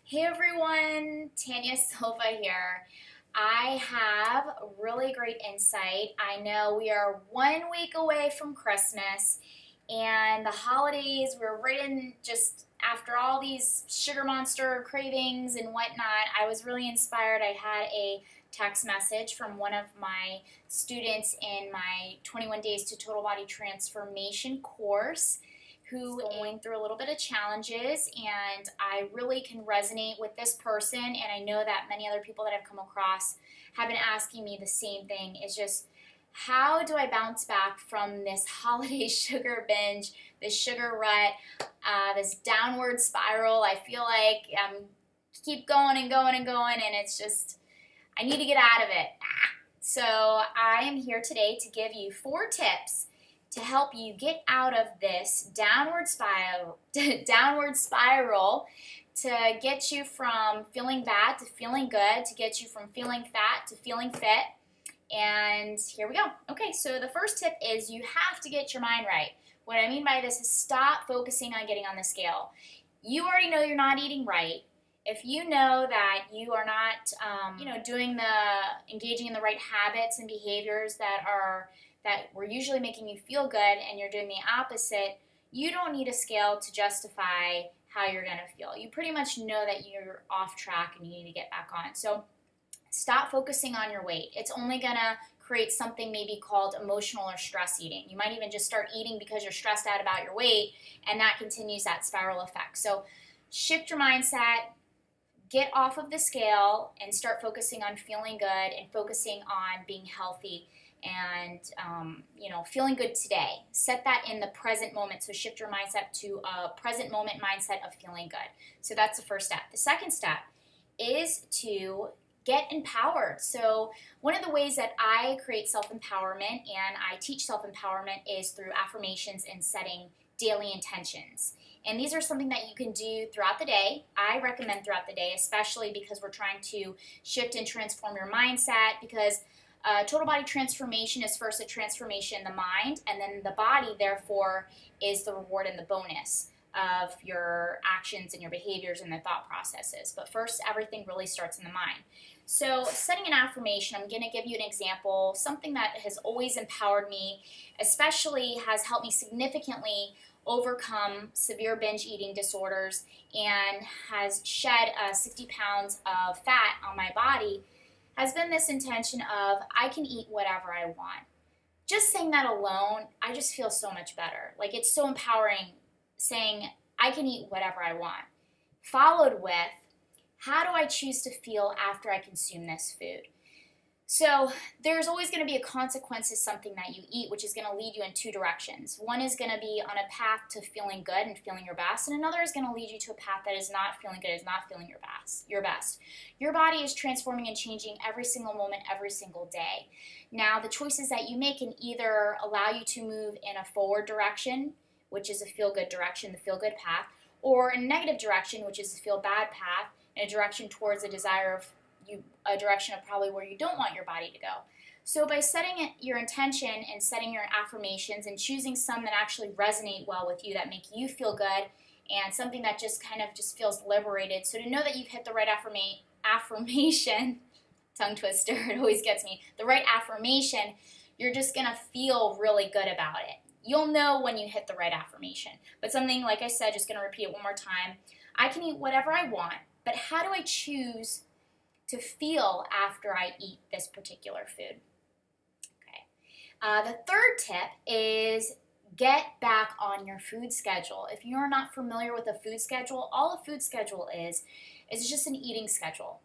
Hey everyone, Tanya Silva here. I have a really great insight. I know we are 1 week away from Christmas and the holidays, we're right in just after all these sugar monster cravings and whatnot. I was really inspired. I had a text message from one of my students in my 21 Days to Total Body Transformation course who going through a little bit of challenges, and I really can resonate with this person, and I know that many other people that I've come across have been asking me the same thing, is just how do I bounce back from this holiday sugar binge, this sugar rut, this downward spiral. I feel like I'm keep going and going and going, and it's just, I need to get out of it. So I am here today to give you 4 tips to help you get out of this downward spiral, to get you from feeling bad to feeling good, to get you from feeling fat to feeling fit. And here we go. Okay, so the first tip is you have to get your mind right. What I mean by this is stop focusing on getting on the scale. You already know you're not eating right. If you know that you are not, engaging in the right habits and behaviors that were usually making you feel good, and you're doing the opposite, you don't need a scale to justify how you're going to feel. You pretty much know that you're off track and you need to get back on. So stop focusing on your weight. It's only going to create something maybe called emotional or stress eating. You might even just start eating because you're stressed out about your weight, and that continues that spiral effect. So shift your mindset. Get off of the scale and start focusing on feeling good and focusing on being healthy and feeling good today. Set that in the present moment. So shift your mindset to a present moment mindset of feeling good. So that's the first step. The second step is to get empowered. So one of the ways that I create self-empowerment and I teach self-empowerment is through affirmations and setting daily intentions. And these are something that you can do throughout the day. I recommend throughout the day, especially because we're trying to shift and transform your mindset, because total body transformation is first a transformation in the mind, and then the body, therefore, is the reward and the bonus of your actions and your behaviors and the thought processes. But first, everything really starts in the mind. So setting an affirmation, I'm going to give you an example, something that has always empowered me, especially has helped me significantly overcome severe binge eating disorders and has shed 60 pounds of fat on my body, has been this intention of I can eat whatever I want. Just saying that alone, I just feel so much better. Like, it's so empowering saying I can eat whatever I want. Followed with, how do I choose to feel after I consume this food? So there's always going to be a consequence to something that you eat, which is going to lead you in 2 directions. One is going to be on a path to feeling good and feeling your best, and another is going to lead you to a path that is not feeling good, is not feeling your best. Your body is transforming and changing every single moment, every single day. Now, the choices that you make can either allow you to move in a forward direction, which is a feel-good direction, the feel-good path, or a negative direction, which is a feel-bad path, and a direction towards a direction of probably where you don't want your body to go. So by setting your intention and setting your affirmations and choosing some that actually resonate well with you, that make you feel good, and something that just kind of just feels liberated. So to know that you've hit the right affirmation, tongue twister, it always gets me, the right affirmation, you're just going to feel really good about it. You'll know when you hit the right affirmation. But something, like I said, just going to repeat it one more time, I can eat whatever I want, but how do I choose to feel after I eat this particular food? Okay. The third tip is get back on your food schedule. If you're not familiar with a food schedule, all a food schedule is just an eating schedule.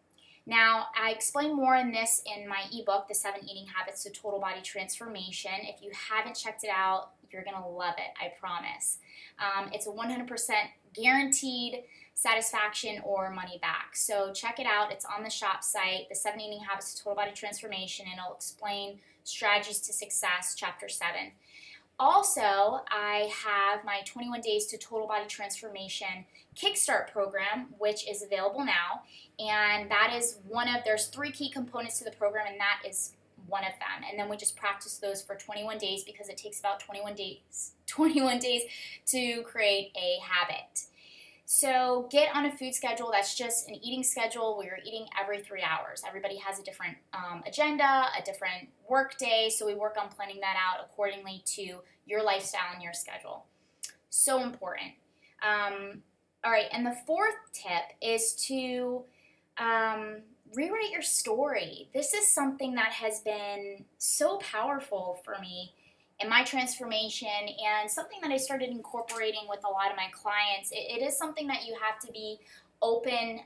Now, I explain more in this in my ebook, The 7 Eating Habits to Total Body Transformation. If you haven't checked it out, you're going to love it, I promise. It's a 100% guaranteed satisfaction or money back. So check it out. It's on the shop site, The 7 Eating Habits to Total Body Transformation, and it'll explain strategies to success, chapter 7. Also, I have my 21 Days to Total Body Transformation Kickstart program, which is available now. And that is there's 3 key components to the program, and that is one of them. And then we just practice those for 21 days because it takes about 21 days to create a habit. So get on a food schedule that's just an eating schedule where you're eating every 3 hours. Everybody has a different agenda, a different work day, so we work on planning that out accordingly to your lifestyle and your schedule. So important. All right, and the fourth tip is to rewrite your story. This is something that has been so powerful for me in my transformation, and something that I started incorporating with a lot of my clients. It is something that you have to be open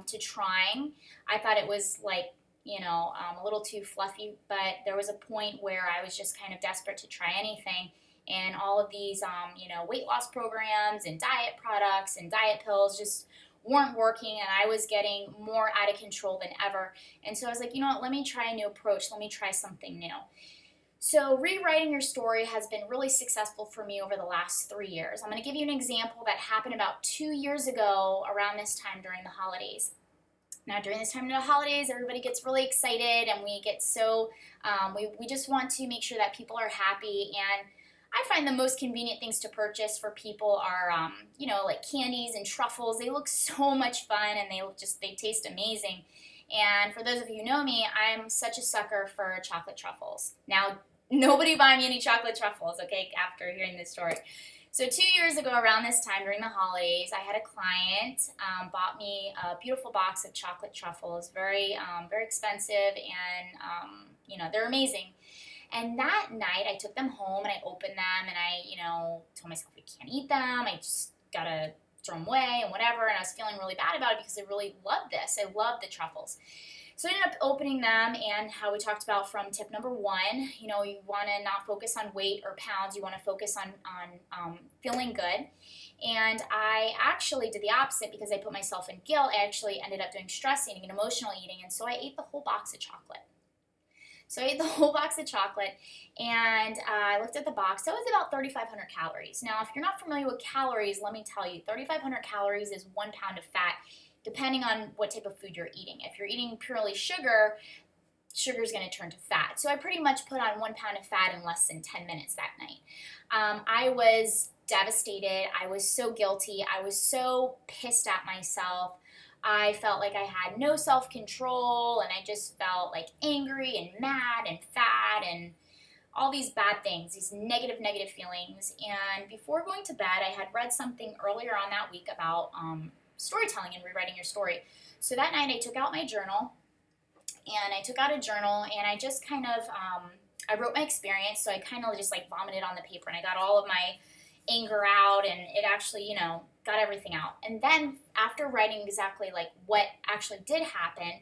to trying. I thought it was like, a little too fluffy, but there was a point where I was just kind of desperate to try anything. And all of these, weight loss programs and diet products and diet pills just weren't working, and I was getting more out of control than ever. And so I was like, you know what, let me try a new approach. Let me try something new. So rewriting your story has been really successful for me over the last 3 years. I'm going to give you an example that happened about 2 years ago around this time during the holidays. Now, during this time of the holidays, everybody gets really excited, and we get so, we just want to make sure that people are happy. And I find the most convenient things to purchase for people are, like candies and truffles. They look so much fun, and they taste amazing. And for those of you who know me, I'm such a sucker for chocolate truffles. Now, nobody buy me any chocolate truffles, okay, after hearing this story. So 2 years ago around this time during the holidays, I had a client bought me a beautiful box of chocolate truffles, very expensive, and they're amazing. And that night I took them home and I opened them, and I told myself I can't eat them. I just gotta throw them away and whatever. And I was feeling really bad about it because I really loved this. I love the truffles. So I ended up opening them, and how we talked about from tip number 1, you want to not focus on weight or pounds. You want to focus on feeling good. And I actually did the opposite because I put myself in guilt. I actually ended up doing stress eating and emotional eating, and so I ate the whole box of chocolate. So I ate the whole box of chocolate, and I looked at the box. So it was about 3,500 calories. Now, if you're not familiar with calories, let me tell you, 3,500 calories is 1 pound of fat, depending on what type of food you're eating. If you're eating purely sugar, sugar is going to turn to fat. So I pretty much put on 1 pound of fat in less than 10 minutes that night. I was devastated. I was so guilty. I was so pissed at myself. I felt like I had no self-control, and I just felt like angry and mad and fat and all these bad things, these negative feelings. And before going to bed, I had read something earlier on that week about storytelling and rewriting your story. So that night I took out my journal, and I just kind of, I wrote my experience. So I kind of just like vomited on the paper, and I got all of my anger out, and it actually, got everything out. And then after writing exactly like what actually did happen,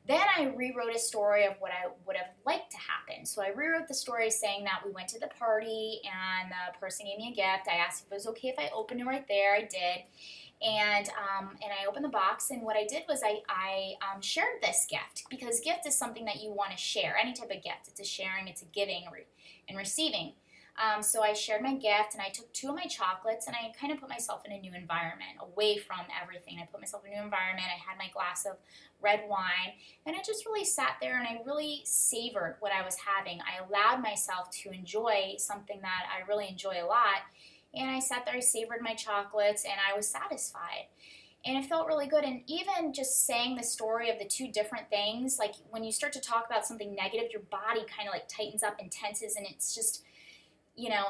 then I rewrote a story of what I would have liked to happen. So I rewrote the story saying that we went to the party, and the person gave me a gift. I asked if it was okay if I opened it right there. I did. And I opened the box, and what I did was I shared this gift, because gift is something that you want to share. Any type of gift, it's a sharing, it's a giving and receiving. So I shared my gift, and I took 2 of my chocolates, and I kind of put myself in a new environment, away from everything. I put myself in a new environment. I had my glass of red wine, and I just really sat there, and I really savored what I was having. I allowed myself to enjoy something that I really enjoy a lot, and I sat there, I savored my chocolates, and I was satisfied. And it felt really good. And even just saying the story of the 2 different things, like when you start to talk about something negative, your body kind of like tightens up and tenses, and it's just,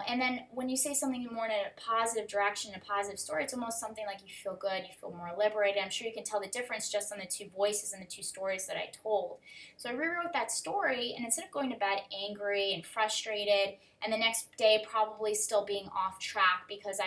and then when you say something more in a positive direction, a positive story, it's almost something like you feel good, you feel more liberated. I'm sure you can tell the difference just on the 2 voices and the 2 stories that I told. So I rewrote that story, and instead of going to bed angry and frustrated, and the next day probably still being off track because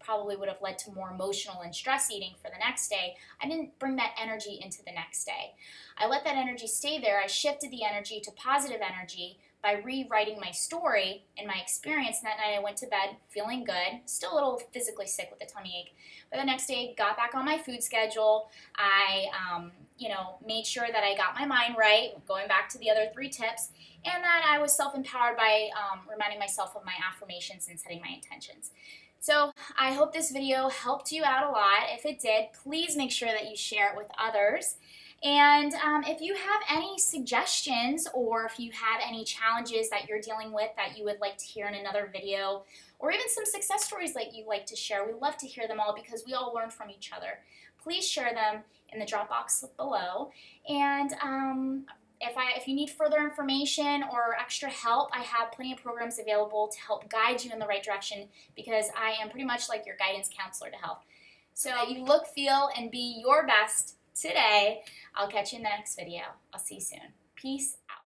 probably would have led to more emotional and stress eating for the next day, I didn't bring that energy into the next day. I let that energy stay there. I shifted the energy to positive energy by rewriting my story and my experience. And that night I went to bed feeling good, still a little physically sick with a tummy ache. But the next day, got back on my food schedule. I, made sure that I got my mind right, going back to the other 3 tips, and that I was self-empowered by reminding myself of my affirmations and setting my intentions. So I hope this video helped you out a lot. If it did, please make sure that you share it with others. And if you have any suggestions, or if you have any challenges that you're dealing with that you would like to hear in another video, or even some success stories that you like to share. We love to hear them all because we all learn from each other. Please share them in the drop box below. And if you need further information or extra help, I have plenty of programs available to help guide you in the right direction, because I am pretty much like your guidance counselor to health. So that you look, feel, and be your best today. I'll catch you in the next video. I'll see you soon. Peace out.